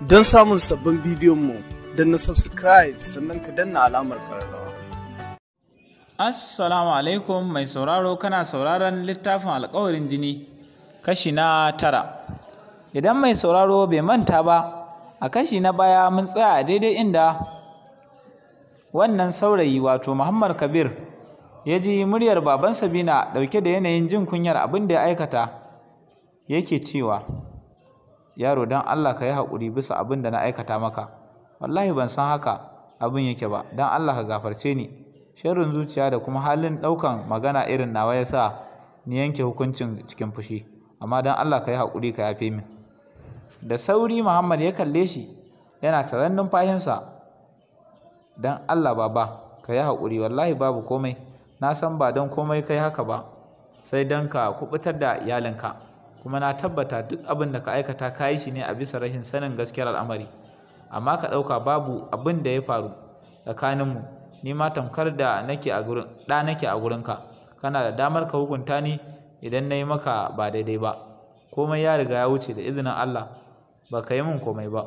Don samun sabbin bidiyonmu, na subscribe sannan ka danna alamar ƙararrawa. Assalamu alaikum mai sauraro, kana sauraron littafin alƙawarin jini kashi na 9. Idan mai sauraro bai manta ba, a kashi na baya mun tsaya a daidai inda wannan saurayi wato Muhammad Kabir ya ji muryar baban Sabina ɗauke da yanayin jin kunyar abin da ya aikata, yake cewa, yaro don Allah ka yi haƙuri bisa abin da na aikata maka, wallahi ban san haka abin yake ba, don Allah ka gafarce ni. Sharrin zuciya da kuma halin ɗaukan magana irin nawa ya sa ni yanke hukuncin cikin fushi, amma don Allah ka yi haƙuri ka yafe min. Da sauri Muhammad ya kalle shi yana taron numfashinsa. Don Allah baba ka yi haƙuri, wallahi babu komai, na san ba don komai kai haka ba sai don ka kubutar da iyalinka, kuma na tabbata duk abin da ka aikata ka yi shi ne a bisa rashin sanin gaskiyar al'amari, amma ka ɗauka babu abin da ya faru tsakaninmu, ni ma tamkar da nake a gurinka, kana da damar ka hukunta ni idan na yi maka ba daidai ba. Komai ya riga ya wuce, da izinin Allah ba ka yi min komai ba.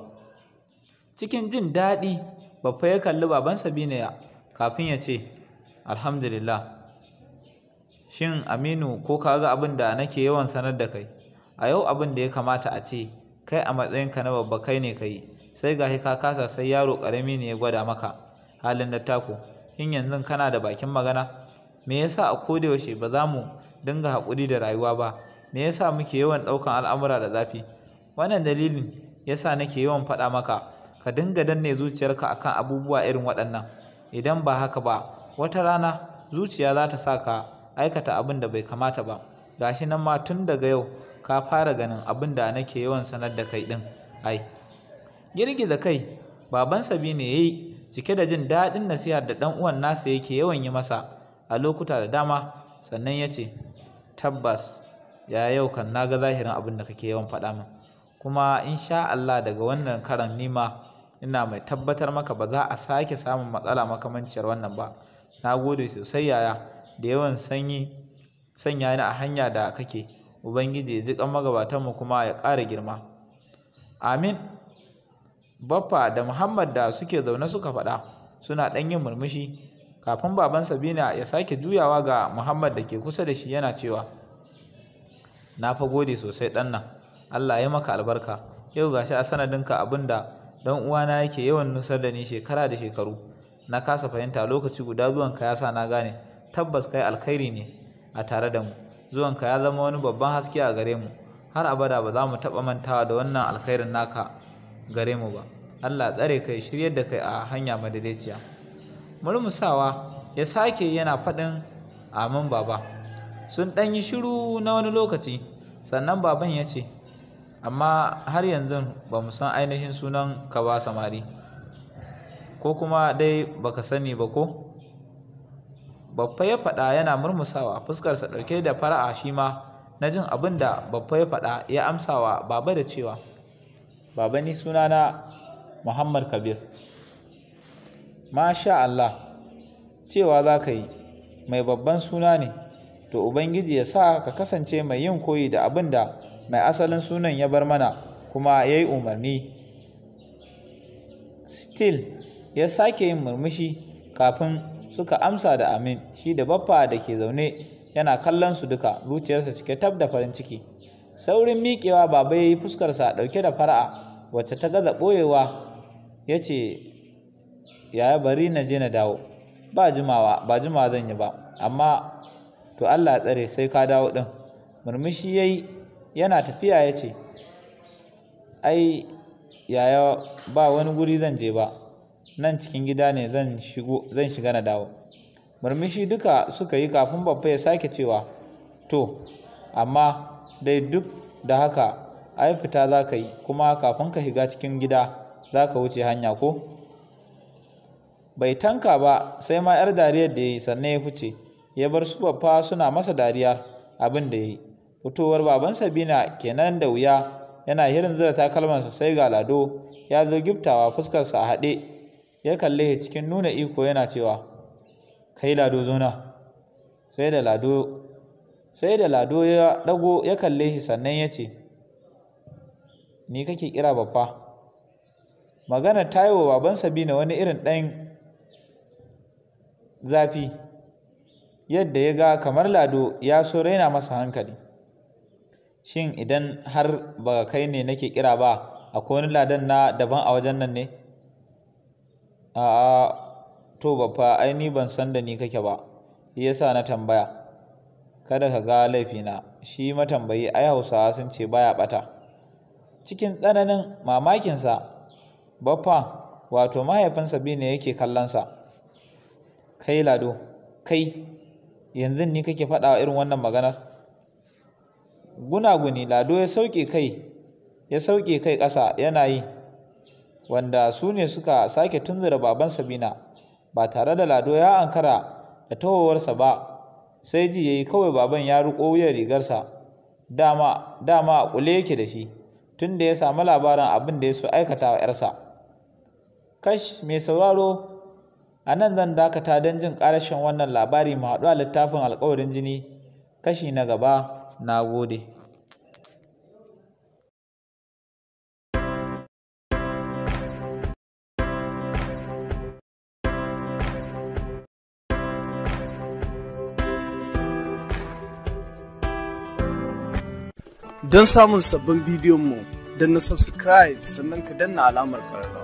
Cikin jin daɗi Baffa ya kalli baban Sabina kafin ya ce, alhamdulillah. Shin Aminu, ko ka ga abin da nake yawan sanar da kai? A yau abin da ya kamata a ce kai a matsayinka na babba kai ne ka yi, sai gashi ka kasa, sai yaro ƙarami ne ya gwada maka halin dattako. In yanzu kana da bakin magana, me yasa a kodayaushe ba za mu dinga haƙuri da rayuwa ba? Me yasa muke yawan ɗaukan al'amura da zafi? Wannan dalilin yasa nake yawan faɗa maka ka dinga danne zuciyarka akan abubuwa irin waɗannan. Idan ba haka ba, wata rana zuciya za ta sa ka aikata abin da bai kamata ba. Gashi nan ma tun daga yau ka fara ganin abin da nake yawan sanar da kai ɗin. Ai, girgiza kai baban Sabina ya yi cike da jin daɗin nasihar da ɗan uwan nasa yake yawan yi masa a lokuta da dama, sannan ya ce, tabbas ya yau kan na ga zahirin abin da kake yawan faɗa min, kuma insha Allah daga wannan karan nima ina mai tabbatar maka ba za a sake samun matsala makamanciyar wannan ba. Na gode sosai yaya da yawan sanya ni a hanya da kake. Ubangiji ya ji kan magabatanmu kuma ya ƙara girma. Amin. Baffa da Muhammad da suke zaune suka faɗa, suna ɗan yin murmushi, kafin baban Sabina ya sake juyawa ga Muhammad da ke kusa da shi yana cewa, na fa gode sosai ɗan nan, Allah ya maka albarka. Yau gashi a sanadinka abin da ɗan uwana yake yawan nusar da ni shekara da shekaru na kasa fahimta, lokaci guda zuwanka ya sa na gane tabbas kai alkhairi ne a tare da mu. Zuwanka ya zama wani babban haske a gare mu, har abada ba za mu taɓa mantawa da wannan alkhairin naka gare mu ba. Allah tsare kai, shiryar da kai a hanya madaidaiciya. Murmusawa ya sake yana faɗin amin baba. Sun ɗan yi shiru na wani lokaci, sannan baban ya ce, amma har yanzu ba mu san ainihin sunan ka ba samari, ko kuma dai baka sani ba ko? Baffa ya faɗa yana murmusawa, fuskarsa ɗauke da fara'a shi ma na jin abin da Baffa ya faɗa. Ya amsawa baba da cewa, baba ni sunana Muhammad Kabir. Masha Allah, cewa za ka yi mai babban suna ne, to Ubangiji ya sa ka kasance mai yin koyi da abin da mai asalin sunan ya bar mana kuma ya yi umarni. Still ya sake yin murmushi kafin suka amsa da amin. Shi da Baffa da ke zaune yana kallon su duka, zuciyarsa cike tab da farin ciki. Saurin miƙewa baba ya yi, fuskarsa ɗauke da fara'a wacce ta gaza ɓoyewa. Ya ce, yaya bari na je na dawo, ba jimawa zan yi ba, amma to Allah ya tsare sai ka dawo ɗin. Murmushi ya yi yana tafiya ya ce, ai yaya ba wani guri zan je ba, nan cikin gida ne zan shiga na dawo. Murmushi duka suka yi kafin Baffa ya sake cewa, to amma dai duk da haka ai fita za ka yi, kuma kafin ka shiga cikin gida za ka wuce hanya ko? Bai tanka ba sai ma 'yar dariyar da ya yi, sannan ya fice, ya bar su Baffa suna masa dariya abin da ya yi. Fitowar baban Sabina kenan da wuya, yana hirin zura takalmansa sai ga Lado ya zo giftawa, fuskarsa a haɗe. Ya kalle shi cikin nuna iko yana cewa, kai Lado zo na. Sai da Lado ya ɗago ya kalle shi, sannan ya ce, ni kake kira Baffa? Magana ta yi wa baban Sabina wani irin ɗan zafi, yadda ya ga kamar Lado ya so raina masa hankali. Shin idan har ba kai ne nake kira ba, akwai wani Ladan na daban a wajen nan ne? A'a, to baffa, ai ni ban san da ni kake ba, shi yasa na tambaya. Kada ka ga laifina, shi matambayi ai Hausawa sun ce baya ɓata. Cikin tsananin mamakinsa, baffa, wato mahaifin Sabina yake kallonsa. Kai Lado, kai, yanzu ni kake faɗawa irin wannan maganar? Gunaguni Lado ya sauke kai ƙasa yana yi, wanda su ne suka sake tunzura baban Sabina. Ba tare da Lado ya ankara da tahowarsa ba, sai ji yayi kawai baban ya riƙo wuyan rigarsa, dama a ƙule yake da shi, tun da ya samu labarin abin da ya so aikata wa 'yarsa. Kash, mai sauraro, a nan zan dakata don jin ƙarashin wannan labari. Mu haɗu a littafin Alƙawarin Jini kashi na gaba. Na gode. Don samun sabbin bidiyon mu, danna subscribe sannan ka danna alamar ƙararrawa.